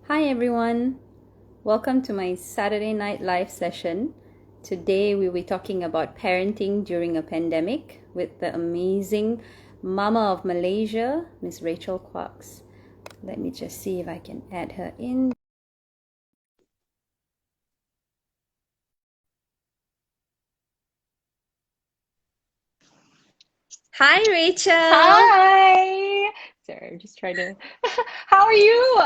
Hi everyone, welcome to my Saturday night live session. Today we'll be talking about parenting during a pandemic with the amazing Mama of Malaysia, Miss RACHEAL KWACZ. Let me just see if I can add her in. Hi Rachel! Hi. Sorry, I'm just trying to. How are you?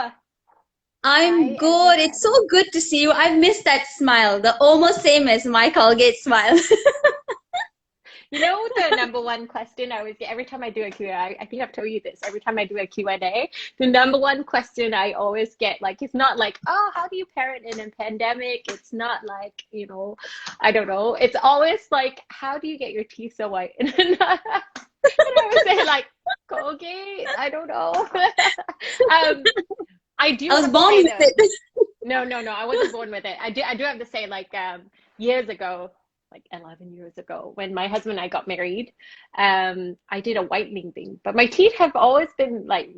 I'm Hi, good. It's so everybody. good to see you. I've missed that smile, the almost same as my Colgate smile. You know the number one question I always get every time I do a Q&A, I think I've told you this, every time I do a Q&A, the number one question I always get, like, it's not like, oh, how do you parent in a pandemic? It's not like, I don't know. It's always like, how do you get your teeth so white? And I would say like, Colgate, I don't know. I do I was have to born say with though, it. no, I wasn't born with it. I do have to say like years ago, like 11 years ago, when my husband and I got married, I did a whitening thing, but my teeth have always been like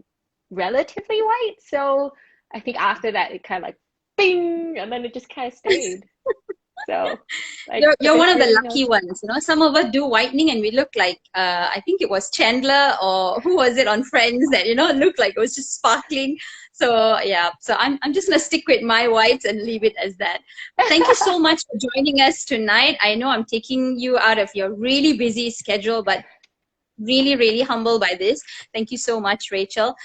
relatively white. So I think after that it kind of like bing, and then it just kind of stayed. So like, but You're one there's of the really no. lucky ones, you know. Some of us do whitening and we look like I think it was Chandler or who was it on Friends that looked like it was just sparkling. So yeah, so I'm just gonna stick with my whites and leave it as that. Thank you so much for joining us tonight. I know I'm taking you out of your really busy schedule, but really humbled by this. Thank you so much, Rachel.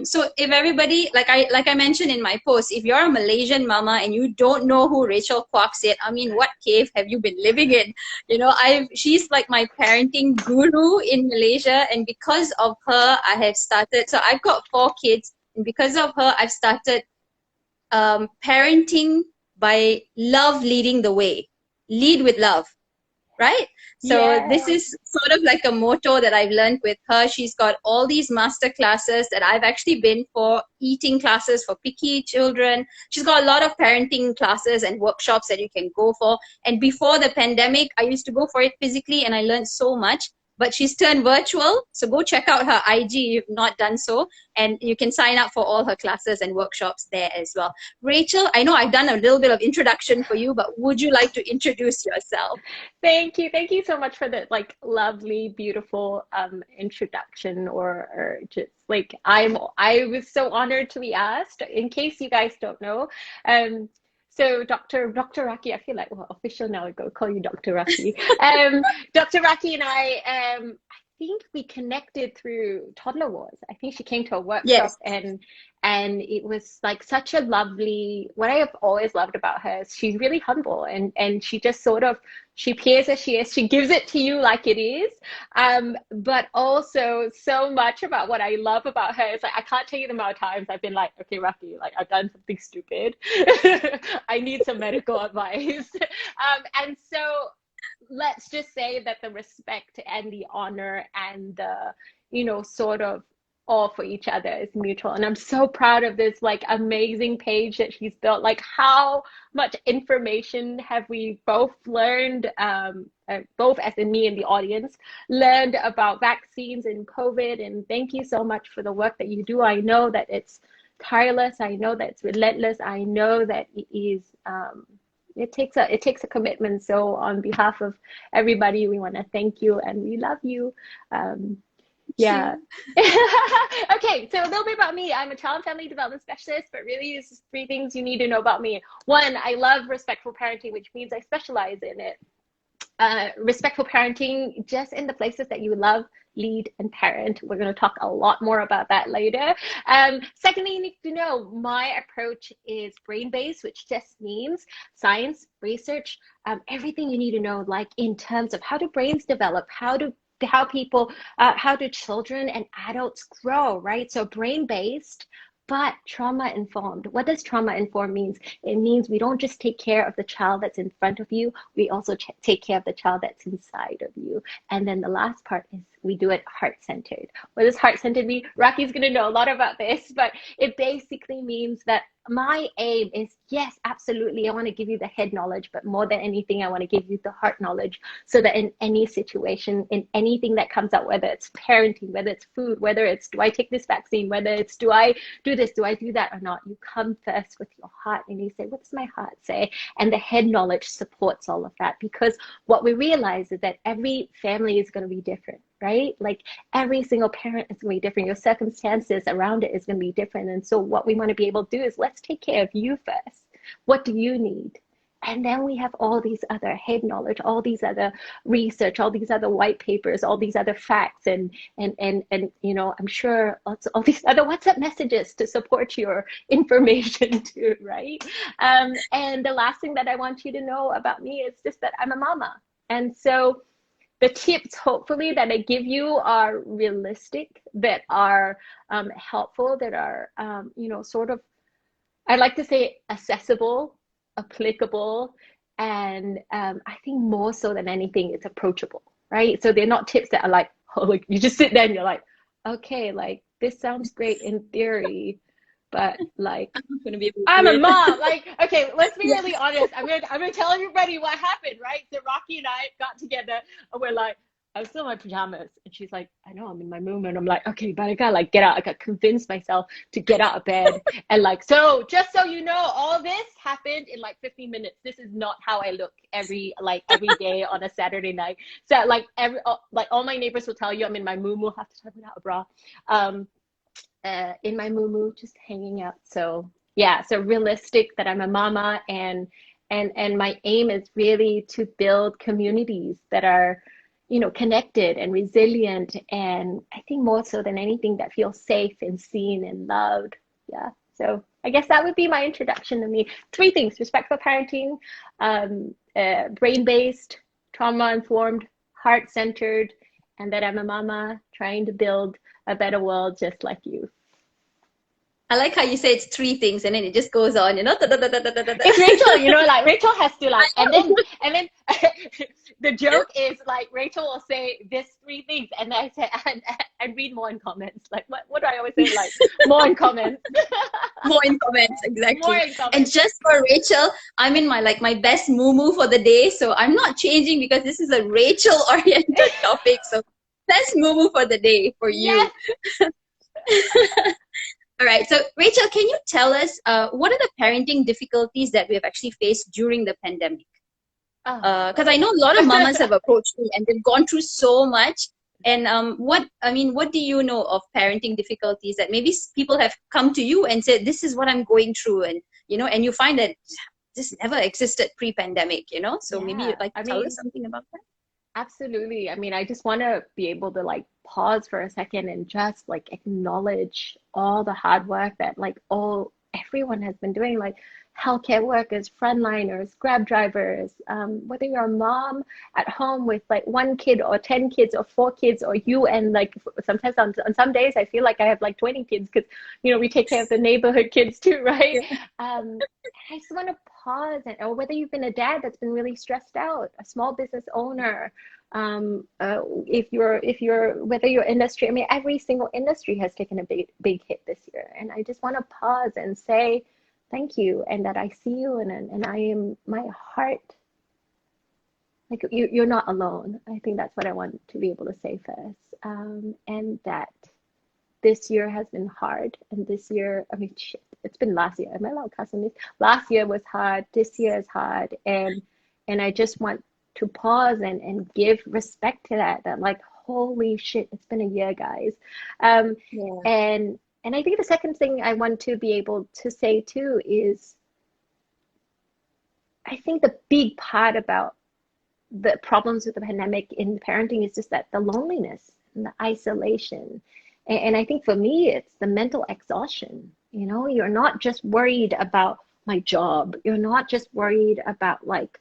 So if everybody, like I mentioned in my post, if you're a Malaysian mama and you don't know who RACHEAL KWACZ is, I mean, what cave have you been living in? She's like my parenting guru in Malaysia, and because of her I have started, so I've got 4 kids, and because of her I've started parenting by love leading the way. Lead with love, right? So this Yes. is sort of like a motto that I've learned with her. She's got all these master classes that I've actually been for, eating classes for picky children. She's got a lot of parenting classes and workshops that you can go for. And before the pandemic, I used to go for it physically and I learned so much. But she's turned virtual. So go check out her IG if you've not done so. And you can sign up for all her classes and workshops there as well. Rachel, I know I've done a little bit of introduction for you, but would you like to introduce yourself? Thank you. Thank you so much for the like lovely, beautiful introduction or just like I was so honored to be asked. In case you guys don't know, so Dr. Rakhee, I feel like well official now I go call you Dr. Rakhee. Dr. Rakhee and I think we connected through Toddler Wars. I think she came to a workshop Yes. and it was like such a lovely, what I have always loved about her is she's really humble and she just sort of she appears as she is. She gives it to you like it is. But also so much about what I love about her is like I can't tell you the amount of times I've been like, okay, Rakhee, like I've done something stupid. I need some medical advice. And so let's just say that the respect and the honor and the, sort of all for each other is mutual. And I'm so proud of this like amazing page that she's built. Like how much information have we both learned, both as in me and the audience, learned about vaccines and COVID. And thank you so much for the work that you do. I know that it's tireless. I know that it's relentless. I know that it is it takes a commitment. So on behalf of everybody, we want to thank you and we love you. Um, Thank yeah. you. Okay, so a little bit about me. I'm a child and family development specialist, but really, this is 3 things you need to know about me. One, I love respectful parenting, which means I specialize in it. Respectful parenting just in the places that you love, lead, and parent. We're going to talk a lot more about that later. Secondly, you need to know my approach is brain based, which just means science, research, everything you need to know, like in terms of how do brains develop, how do children and adults grow, right? So brain based, but trauma informed. What does trauma informed means? It means we don't just take care of the child that's in front of you, we also take care of the child that's inside of you. And then the last part is we do it heart centered. What does heart centered mean? Rakhee's going to know a lot about this, but it basically means that my aim is, yes, absolutely, I want to give you the head knowledge, but more than anything, I want to give you the heart knowledge, so that in any situation, in anything that comes up, whether it's parenting, whether it's food, whether it's, do I take this vaccine, whether it's, do I do this, do I do that or not, you come first with your heart and you say, what does my heart say? And the head knowledge supports all of that, because what we realize is that every family is going to be different, right? Like every single parent is going to be different. Your circumstances around it is going to be different. And so what we want to be able to do is, let's take care of you first. What do you need? And then we have all these other head knowledge, all these other research, all these other white papers, all these other facts, and you know, I'm sure all these other WhatsApp messages to support your information too, right? And the last thing that I want you to know about me is just that I'm a mama. And so the tips, hopefully, that I give you are realistic, that are helpful, that are, you know, sort of, I like to say accessible, applicable, and I think more so than anything, it's approachable, right? So they're not tips that are like, oh, like you just sit there and you're like, okay, like this sounds great in theory, but like I'm a mom. Like, okay, let's be really honest. I'm gonna tell everybody what happened, right? So Rakhee and I got together and we're like, I'm still in my pajamas, and she's like, I know, I'm in my movement. I'm like, okay, but I gotta like get out. I gotta convince myself to get out of bed. And like, so just so you know, all this happened in like 15 minutes. This is not how I look every day on a Saturday night. So like all my neighbors will tell you I'm in my moo half the time without a bra. In my moo just hanging out. So yeah, so realistic that I'm a mama, and my aim is really to build communities that are, you know, connected and resilient, and I think more so than anything, that feel safe and seen and loved. Yeah, so I guess that would be my introduction to me. 3 things: respectful parenting, brain-based, trauma-informed, heart-centered, and that I'm a mama trying to build a better world just like you. I like how you say it's 3 things and then it just goes on, you know. It's Rachel, you know, like Rachel has to like, and then the joke is like Rachel will say this 3 things, and then I say and read more in comments. Like what do I always say? Like more in comments. More in comments, exactly. More in comments. And just for Rachel, I'm in my best moo for the day, so I'm not changing because this is a Rachel oriented topic. So best moo for the day for you. Yes. All right. So, Rachel, can you tell us what are the parenting difficulties that we have actually faced during the pandemic? Because I know a lot of mamas have approached me and they've gone through so much. And what do you know of parenting difficulties that maybe people have come to you and said, this is what I'm going through, and you know, and you find that this never existed pre-pandemic, you know? So maybe you'd like to tell us something about that. Absolutely. I mean, I just want to be able to like pause for a second and just like acknowledge all the hard work that like everyone has been doing, like healthcare workers, frontliners, Grab drivers, whether you're a mom at home with like 1 kid or 10 kids or 4 kids, or you and like sometimes on some days I feel like I have like 20 kids because, you know, we take care of the neighborhood kids too, right? I just want to pause, or whether you've been a dad that's been really stressed out, a small business owner, if you're whether your industry, I mean, every single industry has taken a big hit this year, and I just want to pause and say thank you, and that I see you, and I am, my heart, like you're not alone. I think that's what I want to be able to say first, and that this year has been hard, and this year, I mean, shit, it's been last year. Am I allowed cussing this? Last year was hard. This year is hard, and I just want to pause and give respect to that like, holy shit, it's been a year, guys. And I think the second thing I want to be able to say too is, I think the big part about the problems with the pandemic in parenting is just that the loneliness and the isolation. And I think for me, it's the mental exhaustion. You know, you're not just worried about my job. You're not just worried about like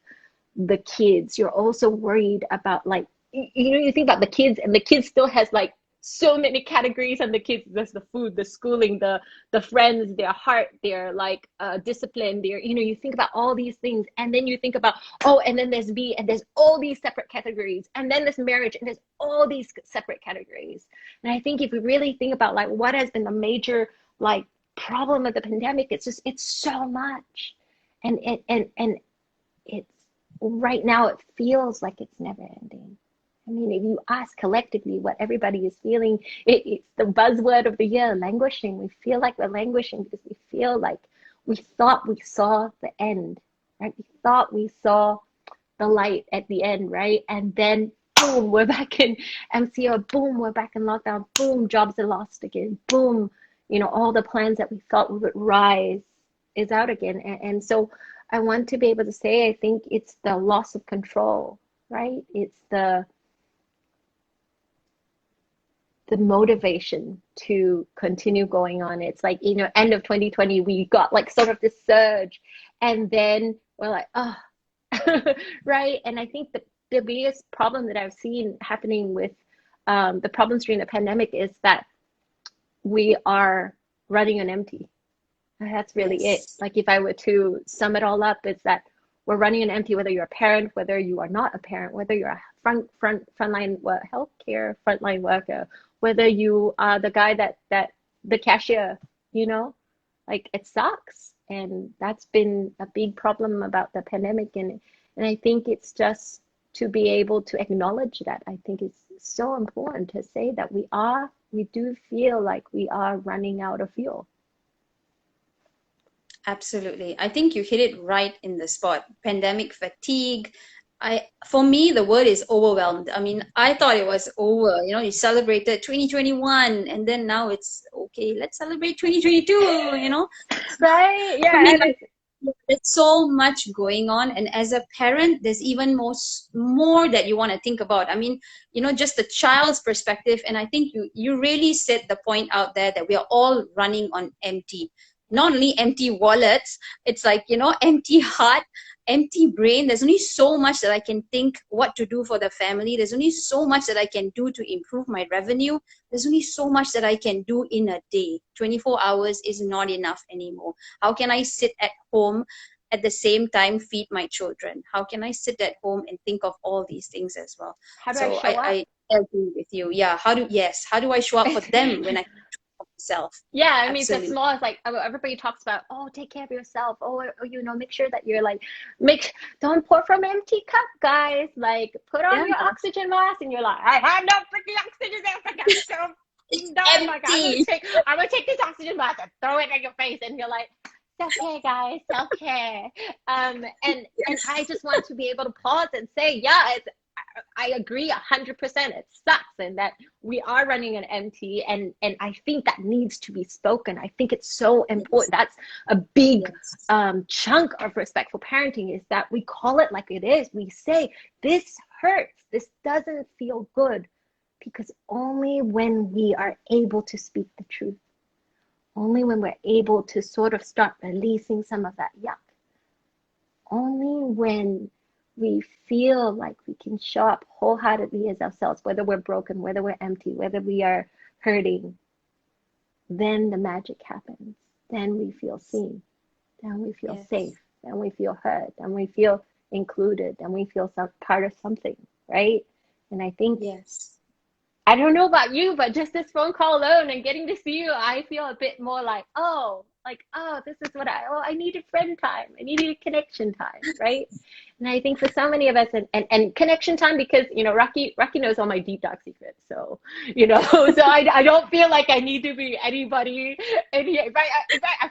the kids. You're also worried about like, you know, you think about the kids, and the kids still has like so many categories, and the kids, there's the food, the schooling, the friends, their heart, their like discipline, their, you know, you think about all these things, and then you think about, oh, and then there's B, and there's all these separate categories, and then there's marriage, and there's all these separate categories. And I think if we really think about like what has been the major like problem of the pandemic. It's just, it's so much. And it's, right now it feels like it's never ending. I mean, if you ask collectively what everybody is feeling, it's the buzzword of the year, languishing. We feel like we're languishing because we feel like we thought we saw the end, right? We thought we saw the light at the end, right? And then boom, we're back in MCO, boom, we're back in lockdown, boom, jobs are lost again, boom, you know, all the plans that we thought we would rise is out again. And so I want to be able to say, I think it's the loss of control, right? It's the motivation to continue going on. It's like, you know, end of 2020, we got like sort of this surge, and then we're like, oh, right? And I think the biggest problem that I've seen happening with the problems during the pandemic is that we are running on empty. And that's really it. Like, if I were to sum it all up, it's that we're running on empty, whether you're a parent, whether you are not a parent, whether you're a frontline healthcare frontline worker, whether you are the guy that the cashier, you know, like, it sucks. And that's been a big problem about the pandemic. And I think it's just to be able to acknowledge that. I think it's so important to say that we do feel like we are running out of fuel. Absolutely. I think you hit it right in the spot. Pandemic fatigue. For me, the word is overwhelmed. I mean, I thought it was over. You know, you celebrated 2021, and then now it's okay, let's celebrate 2022, you know? Right? Yeah. I mean, there's so much going on. And as a parent, there's even more that you want to think about. I mean, you know, just the child's perspective. And I think you really set the point out there that we are all running on empty. Not only empty wallets, it's like, you know, empty heart, empty brain. There's only so much that I can think what to do for the family. There's only so much that I can do to improve my revenue. There's only so much that I can do in a day. 24 hours is not enough anymore. How can I sit at home at the same time feed my children? How can I sit at home and think of all these things as well? How do I show up? I agree with you. Yeah. How do I show up for them when I myself? Yeah, I mean, Absolutely. it's small. It's like, everybody talks about, oh, take care of yourself. Oh, you know, make sure that you're like, don't pour from empty cup, guys. Like, put on your oxygen mask, and you're like, I have no freaking oxygen mask. I got so dumb. Like, I'm gonna take this oxygen mask and throw it in your face, and you're like, self-care, guys, self-care. And I just want to be able to pause and say, yeah, I agree 100%. It sucks, and that we are running on empty, and I think that needs to be spoken. I think it's so important. That's a big chunk of respectful parenting, is that we call it like it is. We say, this hurts, this doesn't feel good, because only when we are able to speak the truth, only when we're able to sort of start releasing some of that yuck, only when we feel like we can show up wholeheartedly as ourselves, whether we're broken, whether we're empty, whether we are hurting, then the magic happens. Then we feel seen, then we feel safe, then we feel heard, then we feel included, then we feel part of something, right? And I think, I don't know about you, but just this phone call alone and getting to see you, I feel a bit more like, oh, this is what I needed friend time. I needed connection time, right? And I think for so many of us, and connection time, because, you know, Rakhee knows all my deep dark secrets. So, you know, so I don't feel like I need to be anybody. I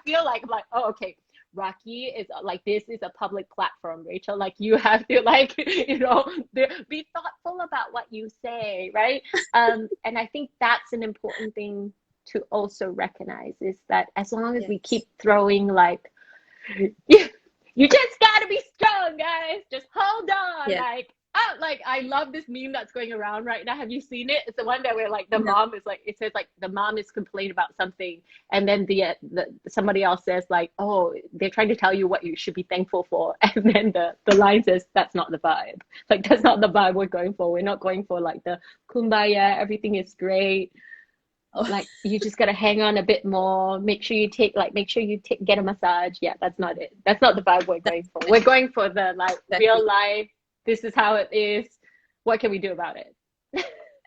feel like, I'm like, oh, okay, Rakhee is like, this is a public platform, Rachel. Like, you have to, like, you know, be thoughtful about what you say, right? And I think that's an important thing to also recognize, is that as long as we keep throwing like, you just gotta be strong, guys, just hold on, like, oh, like, I love this meme that's going around right now. Have you seen it? It's the one that where like the mom is like, it says like the mom is complaining about something, and then the somebody else says like, oh, they're trying to tell you what you should be thankful for, and then the line says, that's not the vibe. Like, that's not the vibe we're going for. We're not going for like the kumbaya, everything is great. Like, you just gotta hang on a bit more. Make sure you get a massage. Yeah, that's not it. That's not the vibe we're going for. We're going for the like real life. This is how it is. What can we do about it?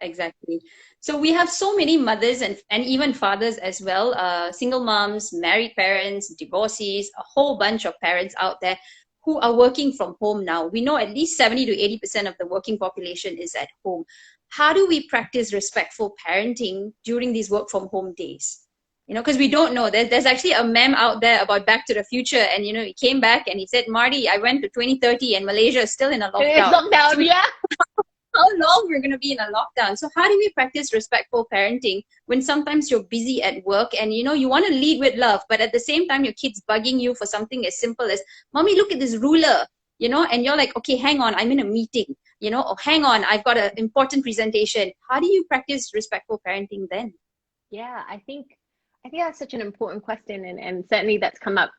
Exactly. So we have so many mothers and even fathers as well, single moms, married parents, divorcees, a whole bunch of parents out there who are working from home now. We know at least 70 to 80% of the working population is at home. How do we practice respectful parenting during these work from home days? You know, because we don't know. There's actually a meme out there about Back to the Future, and you know, he came back and he said, Marty, I went to 2030 and Malaysia is still in a It's lockdown. lockdown, yeah. How long we're going to be in a lockdown. So how do we practice respectful parenting when sometimes you're busy at work and you know you want to lead with love, but at the same time your kid's bugging you for something as simple as, mommy, look at this ruler, you know, and you're like, okay, hang on, I'm in a meeting, you know, or hang on, I've got an important presentation. How do you practice respectful parenting then? Yeah, I think that's such an important question, and certainly that's come up.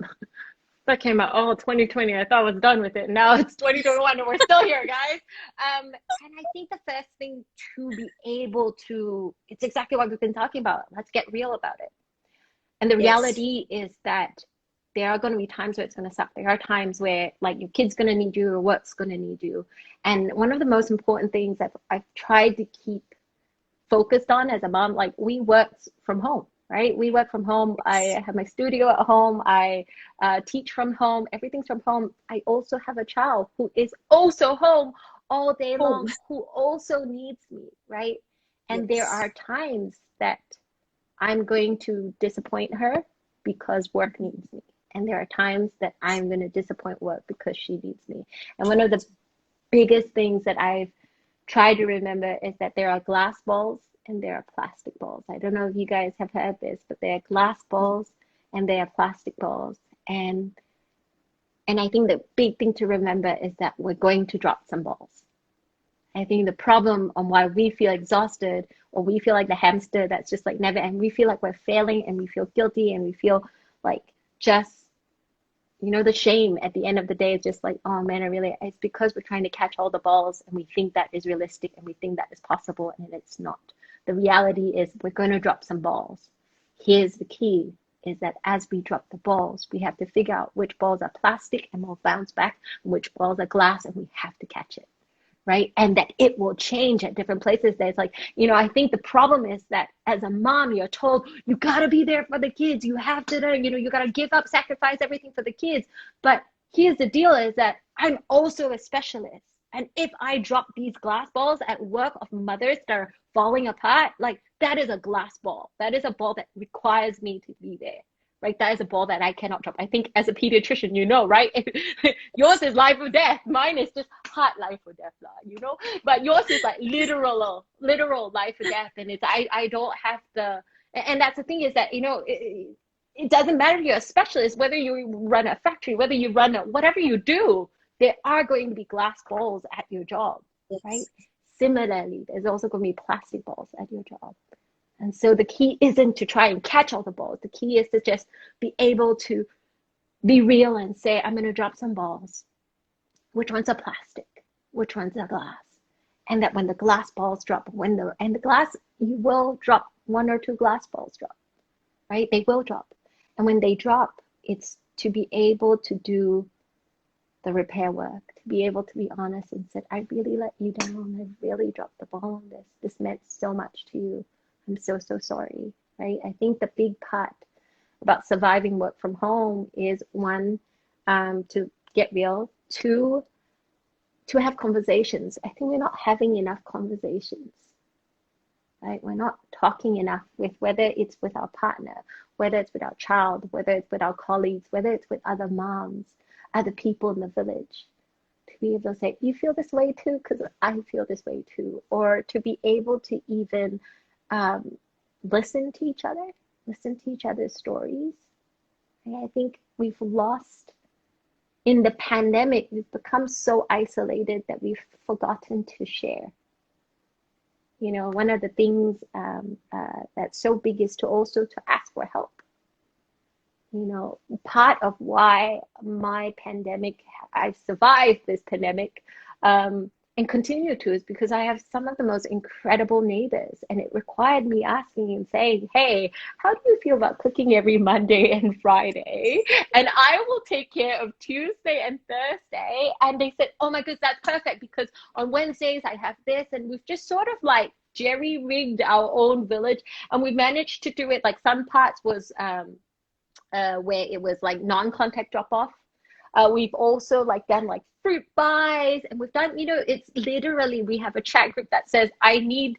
That came out, oh, 2020, I thought I was done with it. Now it's 2021 and we're still here, guys. And I think the first thing to be able to, it's exactly what we've been talking about. Let's get real about it. And the Yes. reality is that there are going to be times where it's going to suck. There are times where like your kid's going to need you or work's going to need you. And one of the most important things that I've tried to keep focused on as a mom, like we worked from home, right? We work from home. I have my studio at home. I teach from home. Everything's from home. I also have a child who is also home all day Home. long, who also needs me, right? And there Yes. are times that I'm going to disappoint her because work needs me. And there are times that I'm going to disappoint work because she needs me. And one of the biggest things that I've tried to remember is that there are glass balls and there are plastic balls. I don't know if you guys have heard this, but there are glass balls and there are plastic balls. And I think the big thing to remember is that we're going to drop some balls. I think the problem on why we feel exhausted or we feel like the hamster that's just like never, and we feel like we're failing and we feel guilty and we feel like just, you know, the shame at the end of the day is just like, oh man, it's because we're trying to catch all the balls and we think that is realistic and we think that is possible and it's not. The reality is we're going to drop some balls. Here's the key is that as we drop the balls, we have to figure out which balls are plastic and will bounce back, and which balls are glass and we have to catch it. Right. And that it will change at different places. There's like, you know, I think the problem is that as a mom, you're told you got to be there for the kids. You have to, you know, you got to give up, sacrifice everything for the kids. But here's the deal is that I'm also a specialist. And if I drop these glass balls at work of mothers that are falling apart, like that is a glass ball. That is a ball that requires me to be there. Right, that is a ball that I cannot drop. I think as a pediatrician, you know, right? Yours is life or death. Mine is just hard life or death, you know. But yours is like literal life or death, and it's I don't have the. And that's the thing is that you know it doesn't matter if you're a specialist, whether you run a factory, whether you run whatever you do, there are going to be glass balls at your job, right? Yes. Similarly, there's also going to be plastic balls at your job. And so the key isn't to try and catch all the balls. The key is to just be able to be real and say, I'm going to drop some balls. Which ones are plastic? Which ones are glass? And that when the glass balls drop, and the glass, you will drop one or two glass balls drop, right? They will drop. And when they drop, it's to be able to do the repair work, to be able to be honest and say, I really let you down. I really dropped the ball on this. This meant so much to you. I'm so sorry, right? I think the big part about surviving work from home is one, to get real, two, to have conversations. I think we're not having enough conversations, right? We're not talking enough with whether it's with our partner, whether it's with our child, whether it's with our colleagues, whether it's with other moms, other people in the village. To be able to say, you feel this way too? Because I feel this way too. Or to be able to even listen to each other's stories. And I think we've lost, in the pandemic, we've become so isolated that we've forgotten to share. You know, one of the things that's so big is to also to ask for help. You know, part of why I've survived this pandemic, and continue to, is because I have some of the most incredible neighbors, and it required me asking and saying, hey, how do you feel about cooking every Monday and Friday? And I will take care of Tuesday and Thursday. And they said, oh my goodness, that's perfect, because on Wednesdays I have this. And we've just sort of like jerry-rigged our own village, and we managed to do it. Like some parts was where it was like non-contact drop-off. We've also like done like fruit buys, and we've done, you know, it's literally, we have a chat group that says, I need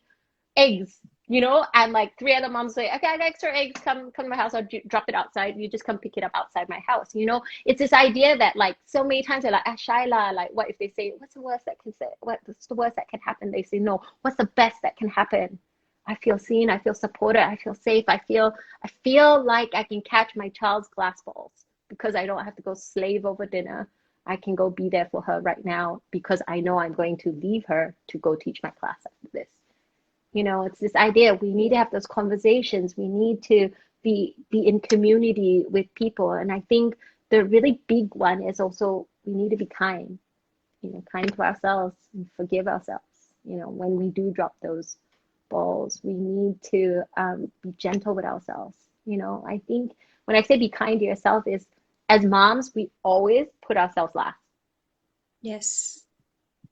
eggs, you know, and like 3 other moms say, okay, I got extra eggs, come to my house, I'll drop it outside, you just come pick it up outside my house. You know, it's this idea that like so many times they're like, Shaila, like what if they say, what's the worst that can say, what's the worst that can happen? They say, no, what's the best that can happen? I feel seen, I feel supported, I feel safe, I feel like I can catch my child's glass balls because I don't have to go slave over dinner. I can go be there for her right now because I know I'm going to leave her to go teach my class after this. You know, it's this idea, we need to have those conversations. We need to be in community with people. And I think the really big one is also, we need to be kind, you know, kind to ourselves and forgive ourselves. You know, when we do drop those balls, we need to be gentle with ourselves. You know, I think when I say be kind to yourself is, as moms, we always put ourselves last. Yes.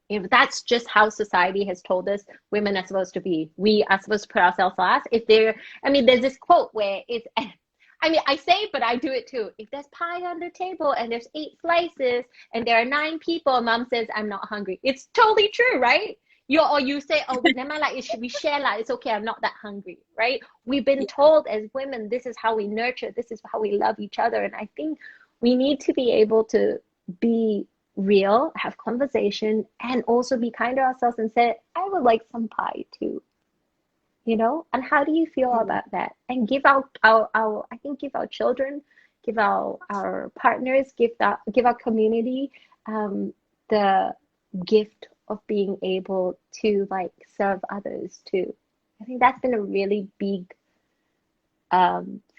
If that's just how society has told us women are supposed to be, we are supposed to put ourselves last. If there, I mean, there's this quote where it's, I mean, I say it, but I do it too. If there's pie on the table and there's 8 slices and there are 9 people, mom says, I'm not hungry. It's totally true, right? Or you say, oh, never mind, like, it should be shared, like, it's okay, I'm not that hungry, right? We've been told as women, this is how we nurture, this is how we love each other. And I think we need to be able to be real, have conversation, and also be kind to ourselves and say, I would like some pie too, you know? And how do you feel about that? And give our I think give our children, give our partners, give our community the gift of being able to like serve others too. I think that's been a really big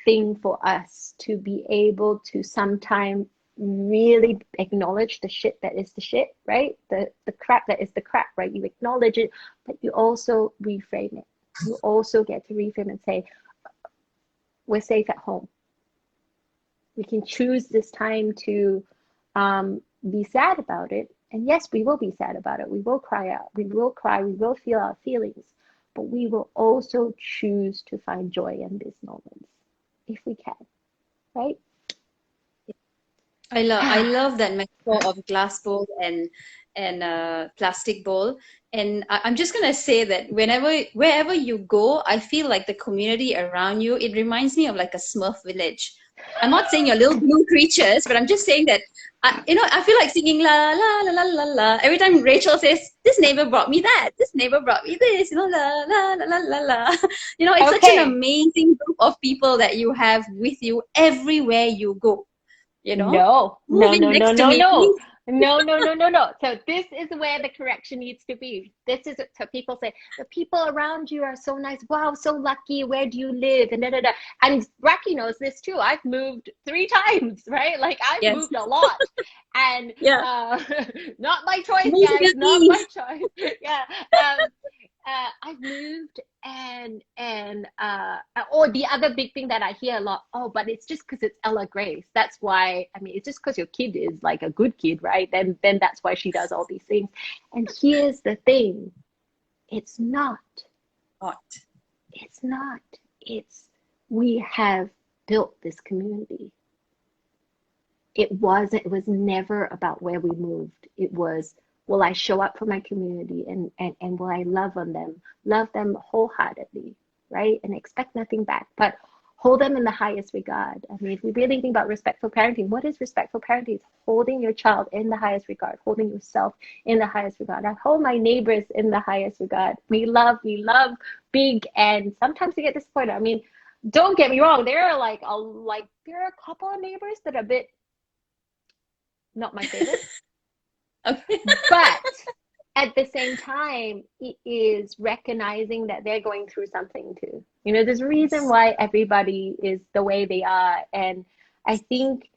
thing for us, to be able to sometimes really acknowledge the shit that is the shit, right? The crap that is the crap, right? You acknowledge it, but you also reframe it. You also get to reframe and say, we're safe at home. We can choose this time to be sad about it. And yes, we will be sad about it. We will cry out. We will cry. We will feel our feelings. But we will also choose to find joy in these moments, if we can, right? I love that metaphor of glass bowl and plastic bowl. And I'm just gonna say that wherever you go, I feel like the community around you, it reminds me of like a Smurf village. I'm not saying you're little blue creatures, but I'm just saying that I feel like singing la la la la la la every time Rachel says, "This neighbor brought me that. This neighbor brought me this." You know, la la la la la la. You know, it's such an amazing group of people that you have with you everywhere you go. You know, No. move in next to me, please. No. So this is where the correction needs to be. This is so people say the people around you are so nice. Wow, so lucky. Where do you live? And da da da. And Rakhee knows this too. I've moved 3 times, right? Like I've moved a lot, and not my choice, guys. Not my choice. Yeah. I've moved, and or the other big thing that I hear a lot, oh, but it's just because it's Ella Grace. That's why, I mean, it's just because your kid is like a good kid, right? Then that's why she does all these things. And here's the thing, it's not. It's not. It's, we have built this community. It was never about where we moved. It was, will I show up for my community, and will I love them wholeheartedly, right? And expect nothing back, but hold them in the highest regard. I mean, if we really think about respectful parenting, what is respectful parenting? It's holding your child in the highest regard, holding yourself in the highest regard. I hold my neighbors in the highest regard. We love big, and sometimes we get disappointed. I mean, don't get me wrong, there are there are a couple of neighbors that are a bit not my favorite. Okay. But at the same time, it is recognizing that they're going through something too. You know, there's a reason why everybody is the way they are. And I think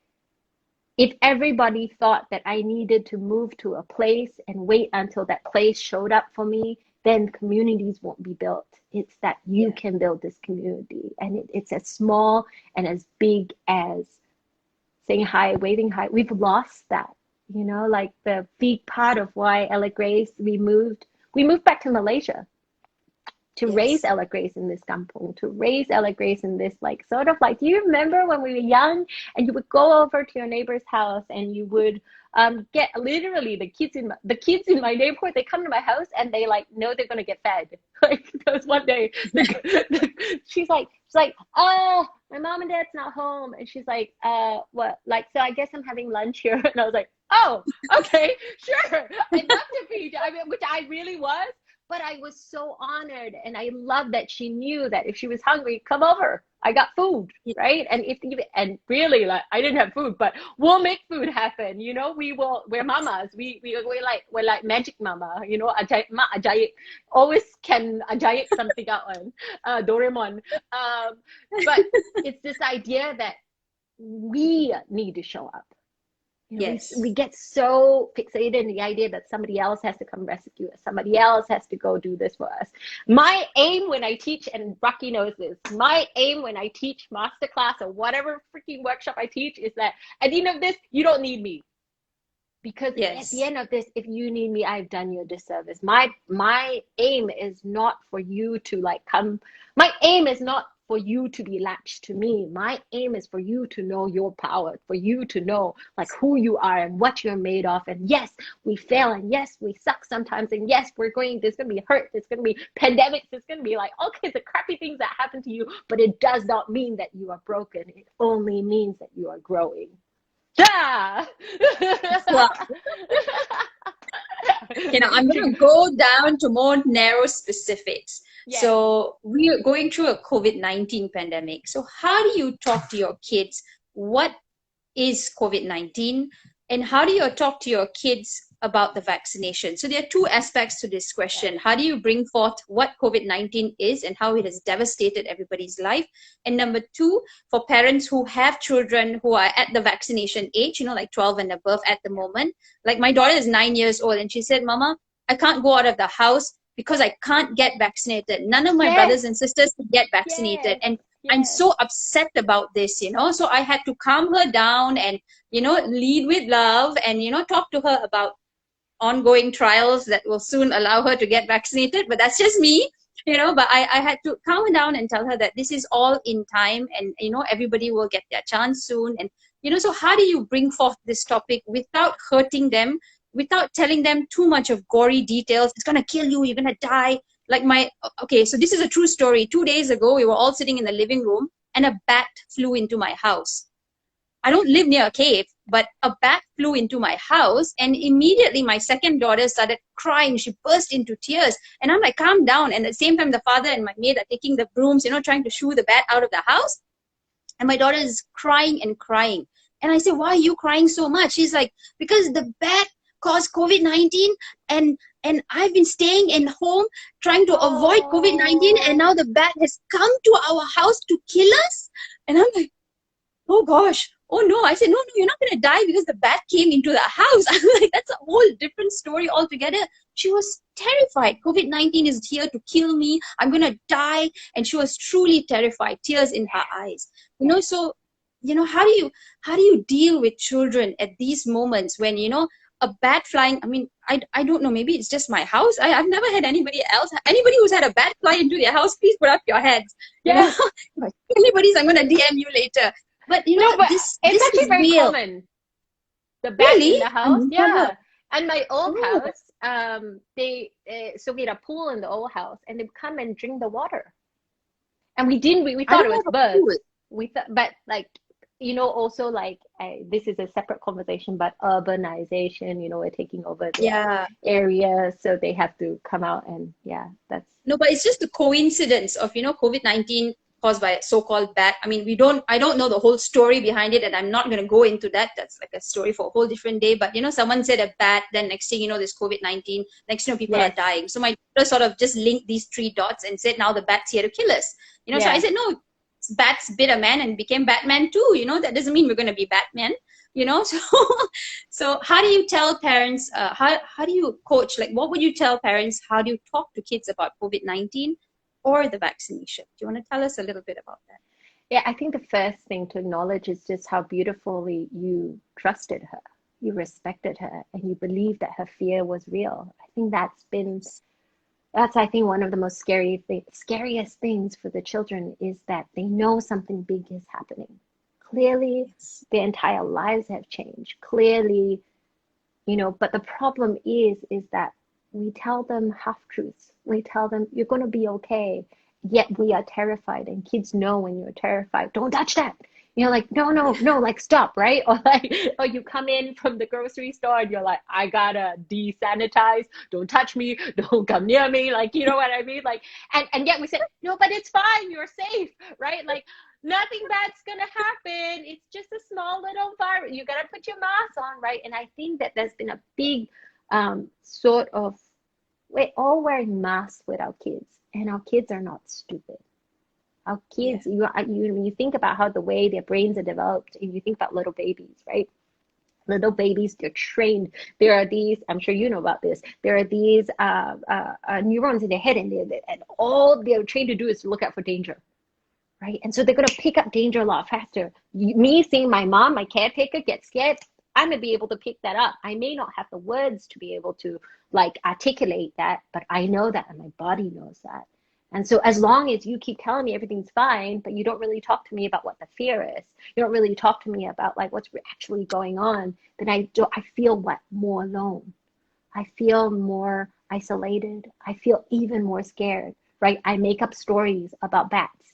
if everybody thought that I needed to move to a place and wait until that place showed up for me, then communities won't be built. It's that you can build this community. And it's as small and as big as saying hi, waving hi. We've lost that. You know, like the big part of why Ella Grace, we moved back to Malaysia. to raise Yes. Ella Grace in this kampong, to raise Ella Grace in this, like, sort of like, do you remember when we were young and you would go over to your neighbor's house and you would get literally the kids in my neighborhood, they come to my house and they like know they're gonna get fed. Like there was one day she's like, oh, my mom and dad's not home, and she's like, what, like, so I guess I'm having lunch here. And I was like, oh, okay, sure, I'd love to feed you. I mean, which I really was. But I was so honored, and I love that she knew that if she was hungry, come over. I got food, right? And really, like, I didn't have food, but we'll make food happen. You know, we're mamas. We're like magic mama. You know, ajaib, always can ajaib something out on Doraemon. But it's this idea that we need to show up. You know, Yes. we get so fixated in the idea that somebody else has to come rescue us. Somebody else has to go do this for us. My aim when I teach, and Rakhee knows this, my aim when I teach masterclass or whatever freaking workshop I teach is that at the end of this, you don't need me. Because at the end of this, if you need me, I've done you a disservice. My aim is not for you to like come. My aim is not for you to be latched to me. My aim is for you to know your power, for you to know like who you are and what you're made of. And yes, we fail, and yes, we suck sometimes, and yes, there's going to be hurt, there's going to be pandemics, there's going to be like all kinds of crappy things that happen to you, but it does not mean that you are broken. It only means that you are growing. Yeah. Wow. You know, I'm going to go down to more narrow specifics. Yes. So we are going through a COVID-19 pandemic. So how do you talk to your kids? What is COVID-19? And how do you talk to your kids about the vaccination? So there are two aspects to this question. How do you bring forth what COVID-19 is and how it has devastated everybody's life? And number two, for parents who have children who are at the vaccination age, you know, like 12 and above at the moment. Like my daughter is 9 years old and she said, Mama, I can't go out of the house because I can't get vaccinated. None of my brothers and sisters can get vaccinated. And I'm so upset about this, you know. So I had to calm her down and, you know, lead with love and, you know, talk to her about ongoing trials that will soon allow her to get vaccinated. But that's just me, you know. But I had to calm her down and tell her that this is all in time and, you know, everybody will get their chance soon. And, you know, so how do you bring forth this topic without hurting them, without telling them too much of gory details? It's going to kill you, you're going to die. Like okay, so this is a true story. 2 days ago, we were all sitting in the living room and a bat flew into my house. I don't live near a cave, but a bat flew into my house and immediately my second daughter started crying. She burst into tears and I'm like, calm down. And at the same time, the father and my maid are taking the brooms, you know, trying to shoo the bat out of the house. And my daughter is crying and crying. And I said, why are you crying so much? She's like, because the bat caused COVID-19 and I've been staying in home trying to avoid COVID-19 and now the bat has come to our house to kill us. And I'm like, oh gosh, oh no. I said, no, you're not going to die because the bat came into the house. I'm like, that's a whole different story altogether. She was terrified. COVID-19 is here to kill me. I'm going to die. And she was truly terrified, tears in her eyes. You know, so, you know, how do you deal with children at these moments when, you know, a bat flying, I mean, I don't know, maybe it's just my house. I've never had anybody else. Anybody who's had a bat fly into their house, please put up your hands. Yeah. You know? Anybody's, I'm going to DM you later. But you know, no, but it's actually very real. common. The bat in the house, Yeah. And my old house, so we had a pool in the old house, and they'd come and drink the water. And we thought it was birds. We thought, but like, you know, also like this is a separate conversation, but urbanization, you know, we're taking over the area, so they have to come out and that's no, but it's just the coincidence of, you know, COVID-19 caused by a so-called bat. I mean, I don't know the whole story behind it, and I'm not going to go into that. That's like a story for a whole different day. But, you know, someone said a bat, then next thing you know, there's COVID-19, next thing you know, people are dying. So my daughter sort of just linked these three dots and said, now the bat's here to kill us. You know, so I said, no, bats bit a man and became Batman too. You know, that doesn't mean we're going to be Batman. You know, so how do you tell parents, how do you coach, like what would you tell parents, how do you talk to kids about COVID-19 or the vaccination? Do you want to tell us a little bit about that? Yeah, I think the first thing to acknowledge is just how beautifully you trusted her, you respected her, and you believed that her fear was real. I think that's been That's, I think, one of the most scariest things for the children is that they know something big is happening. Clearly, Yes. their entire lives have changed. Clearly, but the problem is that we tell them half truths. We tell them you're going to be okay, yet we are terrified, and kids know when you're terrified. Don't touch that. Like, no, no, Yeah. no, like, stop, right? Or you come in from the grocery store and you're like, I gotta desanitize. Don't touch me. Don't come near me. Like, you know what I mean? Like, and yet we say, no, but it's fine. You're safe, right? Like, nothing bad's gonna happen. It's just a small little virus. You gotta put your mask on, right? And I think that there's been a big sort of, we're all wearing masks with our kids, and our kids are not stupid. Our Yeah. kids, when you think about how the way their brains are developed, and you think about little babies, right? Little babies, they're trained. There are these, I'm sure you know about this, there are these neurons in their head, and all they're trained to do is to look out for danger, right? And so they're going to pick up danger a lot faster. Me seeing my mom, my caretaker, get scared, I'm going to be able to pick that up. I may not have the words to be able to like articulate that, but I know that, and my body knows that. And so as long as you keep telling me everything's fine, but you don't really talk to me about what the fear is, you don't really talk to me about like what's actually going on, then I feel more alone. I feel more isolated. I feel even more scared, right? I make up stories about bats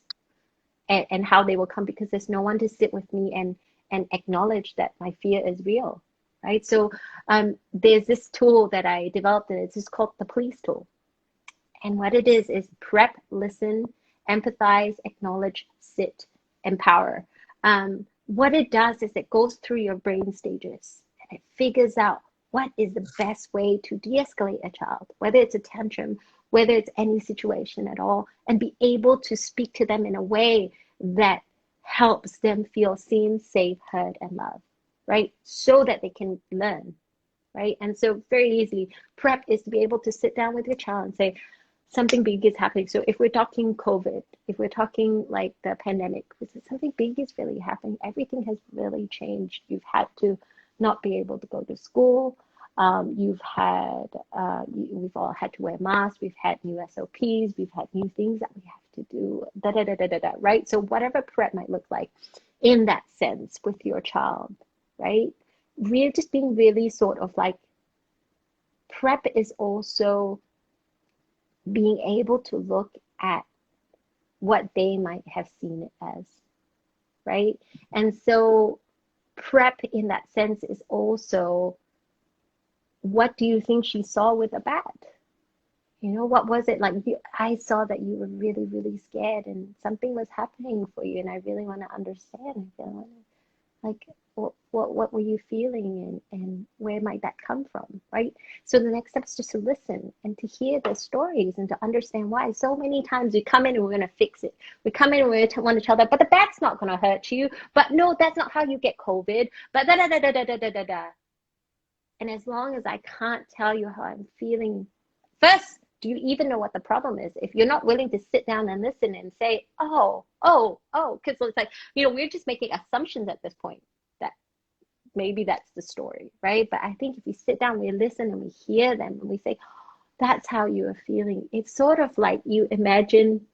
and how they will come because there's no one to sit with me and acknowledge that my fear is real, right? So there's this tool that I developed, and it's just called the police tool. And what it is prep, listen, empathize, acknowledge, sit, empower. What it does is it goes through your brain stages and it figures out what is the best way to de-escalate a child, whether it's a tantrum, whether it's any situation at all, and be able to speak to them in a way that helps them feel seen, safe, heard, and loved, right? So that they can learn, right? And so very easily, prep is to be able to sit down with your child and say, something big is happening. So if we're talking COVID, if we're talking like the pandemic, something big is really happening. Everything has really changed. You've had to not be able to go to school. We've all had to wear masks. We've had new SOPs. We've had new things that we have to do, right? So whatever prep might look like in that sense with your child, right? We're just being really sort of like, prep is also being able to look at what they might have seen it as, right? And so prep in that sense is also, what do you think she saw with a bat? What was it like? I saw that you were really, really scared and something was happening for you, and I really want to understand. Like, what were you feeling, and where might that come from, right? So the next step is just to listen and to hear the stories and to understand why. So many times we come in and we're going to fix it. We come in and we want to tell them, but the bat's not going to hurt you. But no, that's not how you get COVID. But da da da da da da da da da. And as long as I can't tell you how I'm feeling, first, do you even know what the problem is? If you're not willing to sit down and listen and say, oh, because it's like, we're just making assumptions at this point that maybe that's the story, right? But I think if we sit down, we listen and we hear them and we say, that's how you are feeling. It's sort of like, you imagine,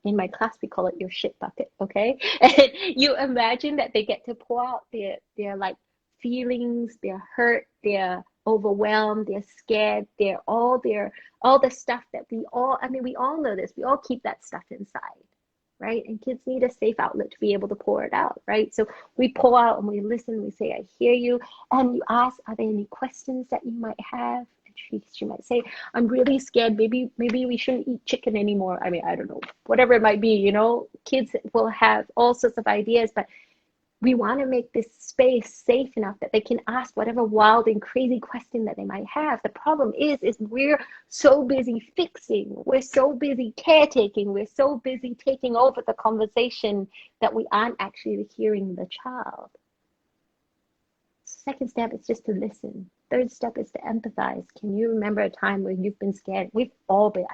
in my class, we call it your shit bucket, okay? And you imagine that they get to pour out their like feelings, they're hurt, they're overwhelmed, they're scared, they're all the stuff that we all know this, we all keep that stuff inside, right? And kids need a safe outlet to be able to pour it out, right? So we pour out and we listen, we say, I hear you, and you ask, are there any questions that you might have? And she might say, I'm really scared, maybe we shouldn't eat chicken anymore. I don't know, whatever it might be. Kids will have all sorts of ideas, but we want to make this space safe enough that they can ask whatever wild and crazy question that they might have. The problem is we're so busy fixing, we're so busy caretaking, we're so busy taking over the conversation that we aren't actually hearing the child. Second step is just to listen. Third step is to empathize. Can you remember a time where you've been scared? We've all been.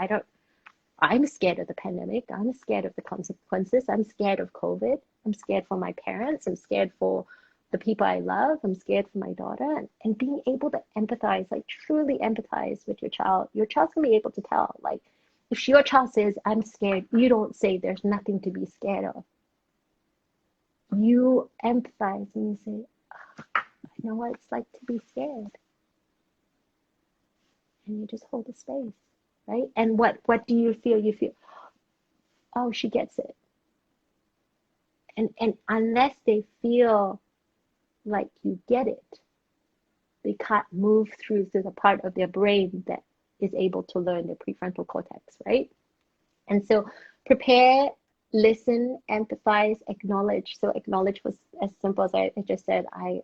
I'm scared of the pandemic. I'm scared of the consequences. I'm scared of COVID. I'm scared for my parents. I'm scared for the people I love. I'm scared for my daughter. And being able to empathize, like truly empathize with your child's gonna be able to tell. Like if your child says, I'm scared, you don't say there's nothing to be scared of. You empathize and you say, oh, I know what it's like to be scared. And you just hold the space, right? And what do you feel? You feel, oh, she gets it. And unless they feel like you get it, they can't move through to the part of their brain that is able to learn, the prefrontal cortex, right? And so prepare, listen, empathize, acknowledge. So acknowledge was as simple as I just said. I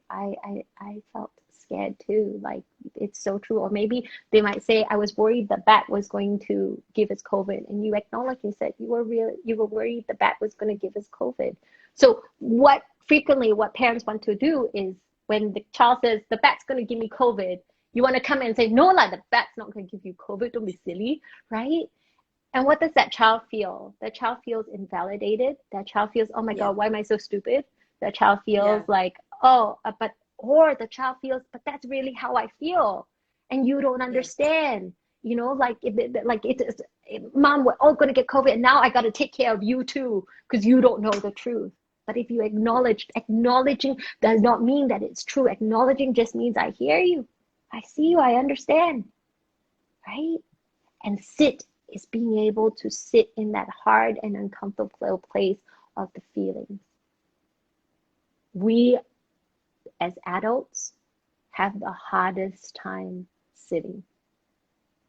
felt scared too. Like it's so true. Or maybe they might say, I was worried the bat was going to give us COVID, and you acknowledge and said you were worried the bat was going to give us COVID. So what parents want to do is when the child says the bat's going to give me COVID, you want to come in and say, no, like the bat's not going to give you COVID. Don't be silly, right? And what does that child feel? That child feels invalidated. That child feels, oh my God, why am I so stupid? That child feels like, oh, or the child feels, but that's really how I feel. And you don't understand, you know, Mom, we're all going to get COVID. And now I got to take care of you too, because you don't know the truth. But if you acknowledging does not mean that it's true. Acknowledging just means I hear you. I see you. I understand. Right? And sit is being able to sit in that hard and uncomfortable place of the feelings. We, as adults, have the hardest time sitting.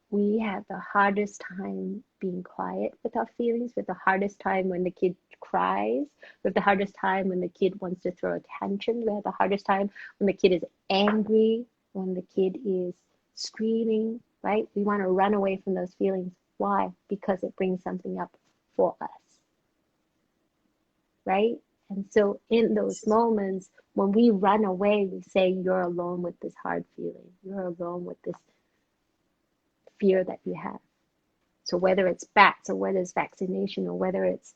We have the hardest time being quiet with our feelings, with the hardest time when the kid cries, with the hardest time when the kid wants to throw a tantrum, we have the hardest time when the kid is angry, when the kid is screaming, right? We want to run away from those feelings. Why? Because it brings something up for us, right? And so in those moments, when we run away, we say, you're alone with this hard feeling. You're alone with this fear that you have. So whether it's bats or whether it's vaccination or whether it's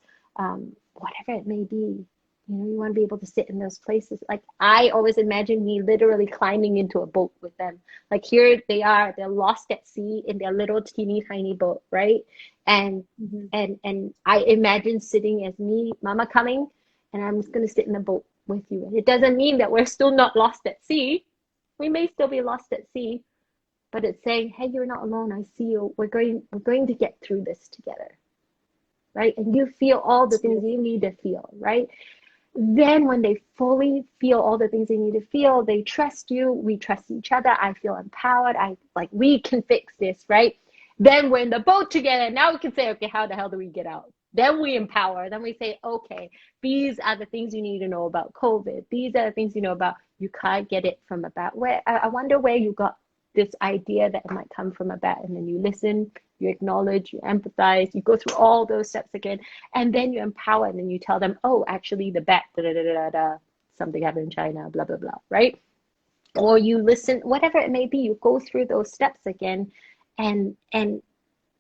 whatever it may be, you know, you want to be able to sit in those places. Like I always imagine me literally climbing into a boat with them. Like here they are, they're lost at sea in their little teeny tiny boat, right? And and I imagine sitting as me, Mama coming, and I'm just going to sit in the boat with you. And it doesn't mean that we're still not lost at sea. We may still be lost at sea, but it's saying, hey, you're not alone. I see you. We're going to get through this together, right? And you feel all the things you need to feel, right? Then when they fully feel all the things they need to feel, they trust you. We trust each other. I feel empowered. We can fix this, right? Then we're in the boat together. Now we can say, okay, how the hell do we get out? Then we empower. Then we say, okay, these are the things you need to know about COVID. These are the things you know about. You can't get it from a bat. I wonder where you got this idea that it might come from a bat. And then you listen, you acknowledge, you empathize, you go through all those steps again, and then you empower, and then you tell them, oh, actually the bat, something happened in China, blah, blah, blah, right? Or you listen, whatever it may be, you go through those steps again, and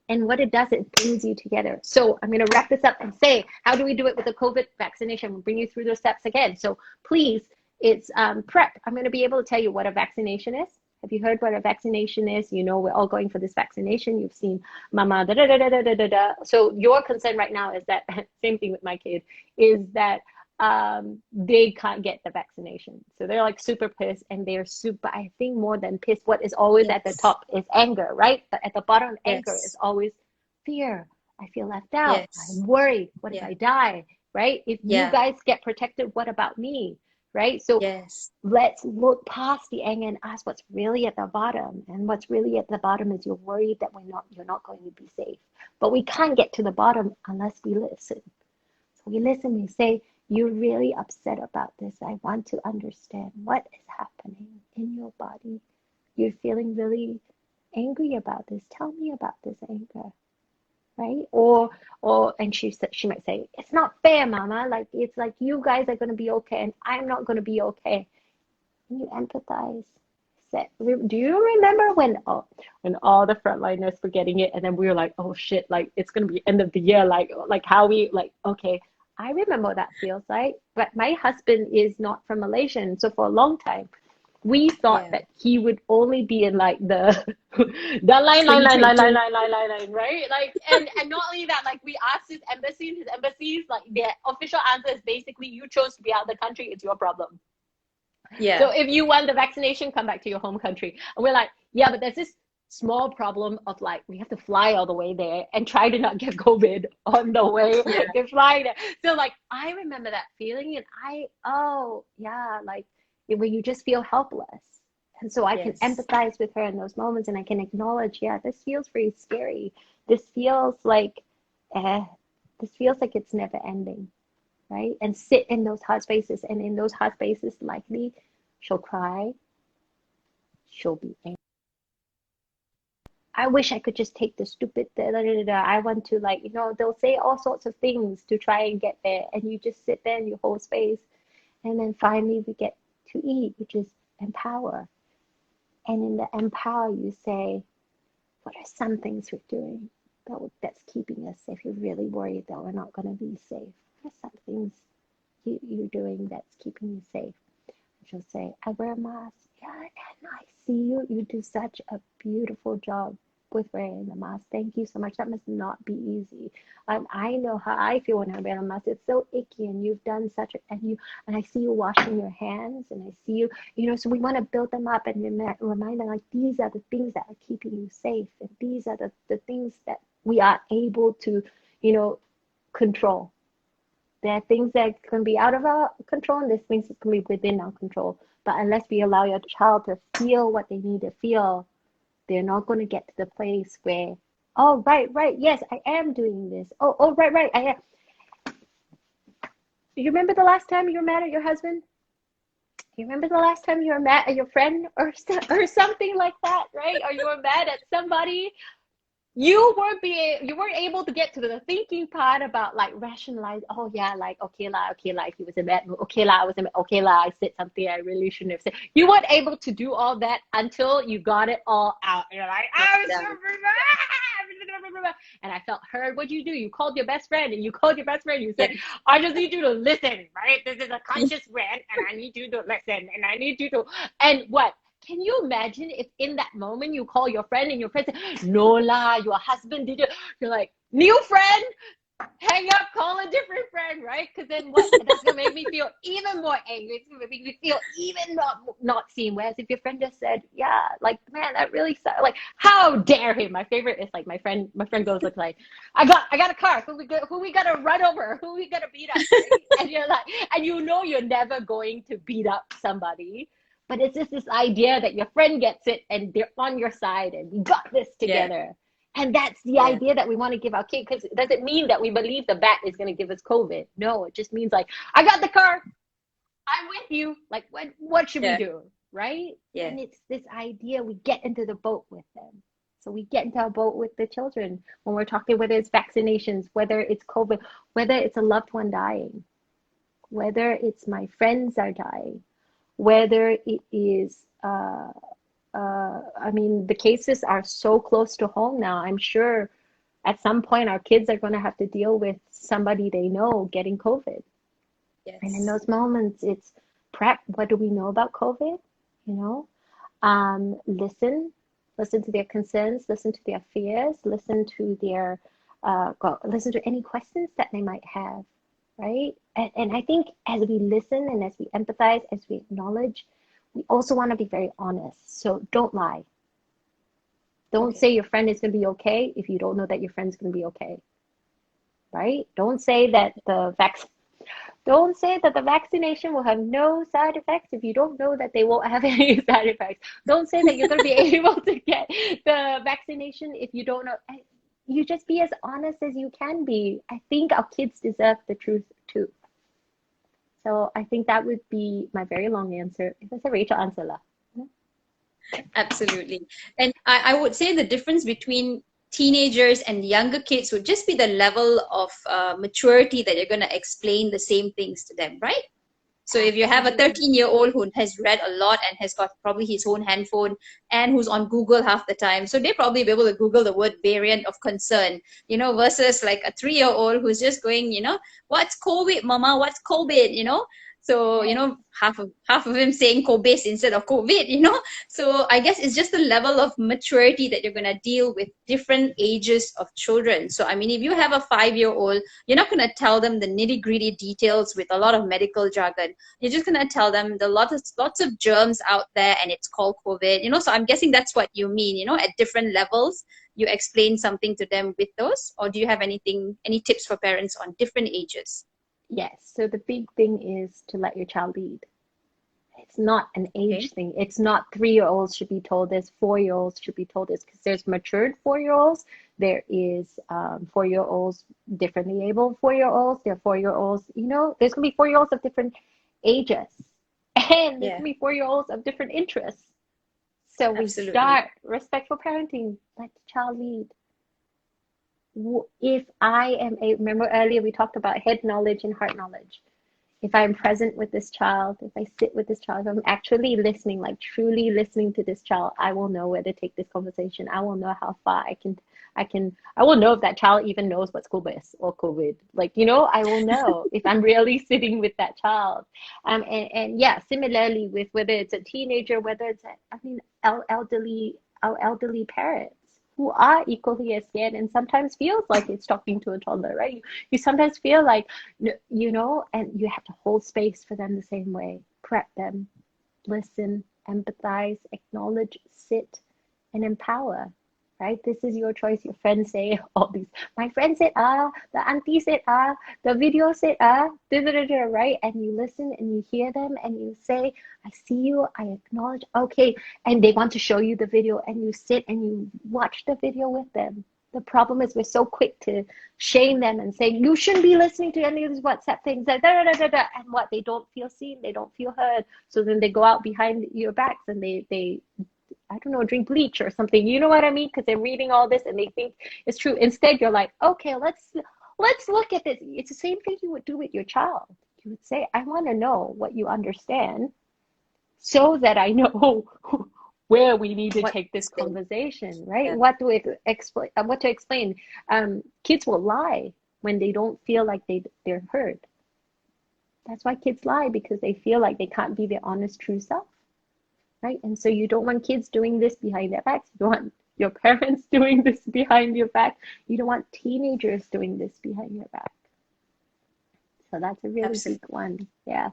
what it does, it brings you together. So I'm going to wrap this up and say, how do we do it with the COVID vaccination? We'll bring you through those steps again. So please, it's prep. I'm going to be able to tell you what a vaccination is. Have you heard what a vaccination is? You know, we're all going for this vaccination. You've seen mama, da, da, da, da, da, da, da. So your concern right now is that, same thing with my kid, is that they can't get the vaccination. So they're like super pissed, and they're super, I think more than pissed, what is always at the top is anger, right? But at the bottom, anger is always fear. I feel left out. I'm worried. What if I die, right? If you guys get protected, what about me? Right? So let's look past the anger and ask what's really at the bottom. And what's really at the bottom is you're worried that you're not going to be safe. But we can't get to the bottom unless we listen. So we listen, we say, you're really upset about this. I want to understand what is happening in your body. You're feeling really angry about this. Tell me about this anger. Right? Or and she might say, it's not fair, Mama. Like, it's like you guys are going to be okay and I'm not going to be okay. And you empathize. Do you remember when all the frontliners were getting it, and then we were like, oh shit, like it's going to be end of the year, like how we, like, okay, I remember what that feels like. But my husband is not from Malaysia, and so for a long time, we thought that he would only be in like the line, right? Like, and not only that, like we asked his embassies, like their official answer is basically, you chose to be out of the country, it's your problem. Yeah. So if you want the vaccination, come back to your home country. And we're like, yeah, but there's this small problem of like, we have to fly all the way there and try to not get COVID on the way to fly there. So like, I remember that feeling, and oh yeah, like when you just feel helpless. And so I can empathize with her in those moments, and I can acknowledge, yeah, this feels very scary. This feels like it's never ending, right? And sit in those hard spaces, and in those hard spaces, likely she'll cry, she'll be angry. I wish I could just take the stupid I want to, like, they'll say all sorts of things to try and get there, and you just sit there in your whole space, and then finally we get to eat, which is empower. And in the empower, you say, what are some things we're doing that's keeping us safe? You're really worried that we're not going to be safe. What are some things you're doing that's keeping you safe? She'll say, I wear a mask. Yeah, and I see you. You do such a beautiful job with wearing the mask. Thank you so much. That must not be easy. I know how I feel when I wear a mask. It's so icky, and you've done such and I see you washing your hands, and I see you, so we want to build them up and remind them, like, these are the things that are keeping you safe, and these are the things that we are able to, control. There are things that can be out of our control, and there's things that can be within our control. But unless we allow your child to feel what they need to feel, they're not going to get to the place where, oh, right, yes, I am doing this. Oh, right, I am. You remember the last time you were mad at your husband? You remember the last time you were mad at your friend or something like that, right? Or you were mad at somebody? You weren't able to get to the thinking part about, like, rationalize. Oh yeah, like, okay lah, if he was in bad mood, okay lah, I said something I really shouldn't have said. You weren't able to do all that until you got it all out. You're like, I was so mad, and I felt heard. What'd you do? You called your best friend, and you said, I just need you to listen, right? This is a conscious rant, and I need you to listen, and I need you to, and what? Can you imagine if in that moment you call your friend and your friend says, no lah, your husband did it. You're like, new friend, hang up, call a different friend, right? Because then what? That's going to make me feel even more angry. It's going to make me feel even not seen. Whereas if your friend just said, yeah, like, man, that really sucks. Like, how dare him? My favorite is, like, my friend goes, like, I got a car. Who we got to run over? Who we got to beat up? Right? And you're like, and you're never going to beat up somebody. But it's just this idea that your friend gets it and they're on your side and we got this together. Yeah. And that's the idea that we want to give our kids. Because does it mean that we believe the bat is going to give us COVID? No, it just means, like, I got the car. I'm with you. Like, what should we do? Right? Yeah. And it's this idea we get into the boat with them. So we get into our boat with the children when we're talking, whether it's vaccinations, whether it's COVID, whether it's a loved one dying, whether it's my friends are dying. Whether it is, I mean, the cases are so close to home now. I'm sure at some point our kids are going to have to deal with somebody they know getting COVID. Yes. And in those moments, it's prep. What do we know about COVID? Listen to their concerns, listen to their fears, listen to any questions that they might have. Right? And I think as we listen and as we empathize, as we acknowledge, we also want to be very honest. So don't lie. Don't say your friend is going to be okay if you don't know that your friend's going to be okay. Right? Don't say that the vaccination will have no side effects if you don't know that they won't have any side effects. Don't say that you're going to be able to get the vaccination if you don't know. You just be as honest as you can be. I think our kids deserve the truth too. So I think that would be my very long answer. It was a Rachel answer lah. Absolutely. And I would say the difference between teenagers and younger kids would just be the level of maturity that you're going to explain the same things to them, right? So if you have a 13-year-old who has read a lot and has got probably his own handphone and who's on Google half the time, so they probably be able to Google the word variant of concern, versus like a 3-year-old who's just going, what's COVID, mama? What's COVID? So, half of him saying COVID instead of COVID. So I guess it's just the level of maturity that you're going to deal with different ages of children. So, I mean, if you have a 5-year-old, you're not going to tell them the nitty gritty details with a lot of medical jargon. You're just going to tell them the lots of germs out there and it's called COVID. So I'm guessing that's what you mean, at different levels. You explain something to them with those, or do you have any tips for parents on different ages? Yes. So the big thing is to let your child lead. It's not an age thing. It's not 3-year-olds should be told this, 4-year-olds should be told this, because there's matured 4-year-olds. There is 4-year-olds differently able 4-year-olds. There are 4-year-olds, there's going to be 4-year-olds of different ages. And there's going to be 4-year-olds of different interests. So we start respectful parenting, let the child lead. If I am remember earlier we talked about head knowledge and heart knowledge. If I'm present with this child, if I sit with this child, if I'm actually listening, like truly listening to this child, I will know where to take this conversation. I will know how far I will know if that child even knows what school is or COVID. I will know if I'm really sitting with that child. And yeah, similarly with whether it's a teenager, whether it's our elderly parents, who are equally as scared and sometimes feels like it's talking to a toddler, right? You sometimes feel like, and you have to hold space for them the same way. Prep them, listen, empathize, acknowledge, sit, and empower, right? This is your choice. Your friends say all these. My friend said, the auntie said, the video said, right? And you listen and you hear them and you say, I see you, I acknowledge, okay. And they want to show you the video and you sit and you watch the video with them. The problem is we're so quick to shame them and say, you shouldn't be listening to any of these WhatsApp things, and what, they don't feel seen, they don't feel heard. So then they go out behind your backs and they I don't know, drink bleach or something. You know what I mean? Because they're reading all this and they think it's true. Instead, you're like, okay, let's look at this. It's the same thing you would do with your child. You would say, I want to know what you understand so that I know where we need to take this conversation, right? Yeah. What to explain. Kids will lie when they don't feel like they're heard. That's why kids lie, because they feel like they can't be their honest, true self. Right? And so you don't want kids doing this behind their backs. You don't want your parents doing this behind your back. You don't want teenagers doing this behind your back. So that's a really big one. Yeah.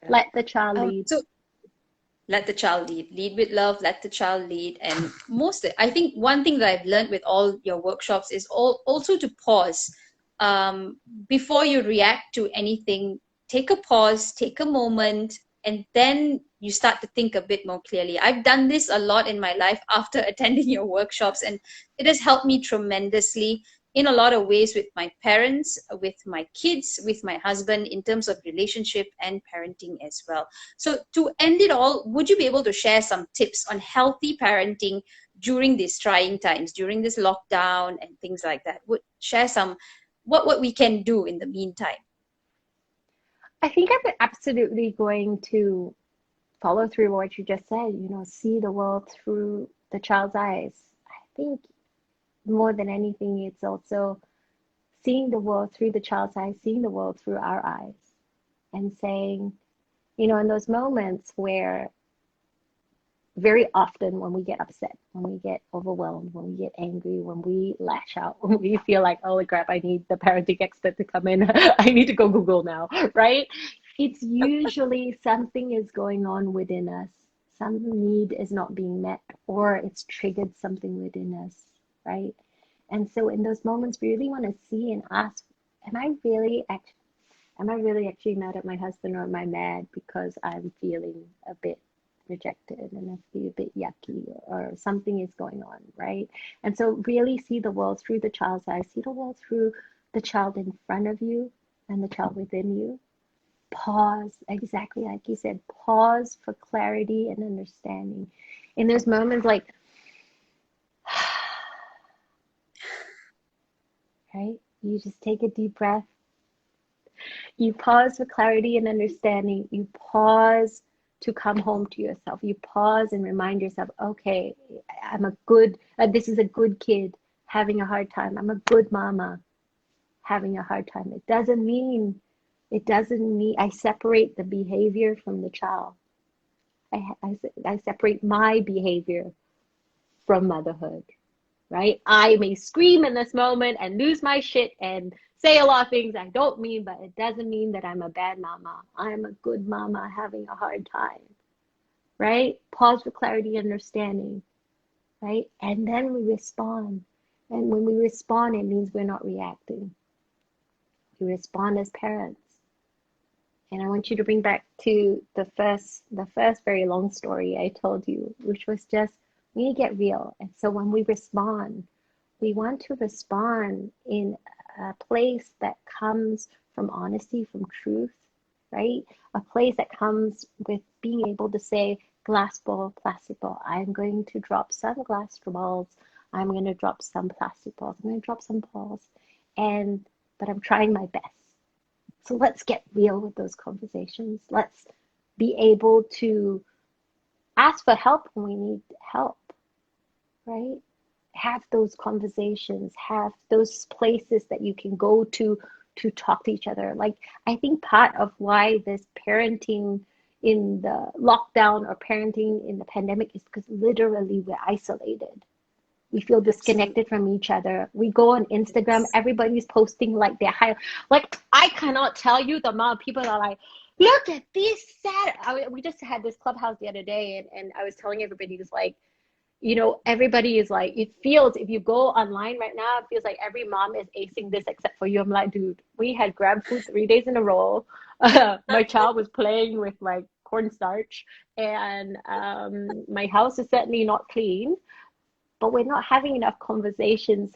Let the child lead. So let the child lead. Lead with love, let the child lead. And I think one thing that I've learned with all your workshops is also to pause. Before you react to anything, take a pause, take a moment, and then you start to think a bit more clearly. I've done this a lot in my life after attending your workshops, and it has helped me tremendously in a lot of ways with my parents, with my kids, with my husband, in terms of relationship and parenting as well. So to end it all, would you be able to share some tips on healthy parenting during these trying times, during this lockdown and things like that? Would share some what we can do in the meantime? I think I'm absolutely going to follow through what you just said, see the world through the child's eyes. I think more than anything, it's also seeing the world through the child's eyes, seeing the world through our eyes, and saying, in those moments where very often when we get upset, when we get overwhelmed, when we get angry, when we lash out, when we feel like, oh crap, I need the parenting expert to come in, I need to go Google now, right? It's usually something is going on within us. Some need is not being met, or it's triggered something within us, right? And so in those moments, we really want to see and ask, am I really actually mad at my husband, or am I mad because I'm feeling a bit rejected and I feel a bit yucky, or something is going on, right? And so really see the world through the child's eyes, see the world through the child in front of you and the child within you. Pause, exactly like you said, pause for clarity and understanding. In those moments, like, right? You just take a deep breath. You pause for clarity and understanding. You pause to come home to yourself. You pause and remind yourself, okay, I'm a good, this is a good kid having a hard time. I'm a good mama having a hard time. It doesn't mean I separate the behavior from the child. I separate my behavior from motherhood, right? I may scream in this moment and lose my shit and say a lot of things I don't mean, but it doesn't mean that I'm a bad mama. I'm a good mama having a hard time, right? Pause for clarity, understanding, right? And then we respond. And when we respond, it means we're not reacting. We respond as parents. And I want you to bring back to the first very long story I told you, which was just, we need to get real. And so when we respond, we want to respond in a place that comes from honesty, from truth, right? A place that comes with being able to say, glass ball, plastic ball. I'm going to drop some glass balls. I'm going to drop some plastic balls. I'm going to drop some balls. But I'm trying my best. So let's get real with those conversations. Let's be able to ask for help when we need help, right? Have those conversations, have those places that you can go to talk to each other. Like, I think part of why this parenting in the lockdown or parenting in the pandemic is because literally we're isolated. We feel disconnected from each other. We go on Instagram, everybody's posting like their high. Like, I cannot tell you the amount of people that are like, look at this sad. We just had this clubhouse the other day, and I was telling everybody, it's like, you know, everybody is like, it feels, if you go online right now, it feels like every mom is acing this except for you. I'm like, dude, we had grab food 3 days in a row. My child was playing with like cornstarch, and my house is certainly not clean. But we're not having enough conversations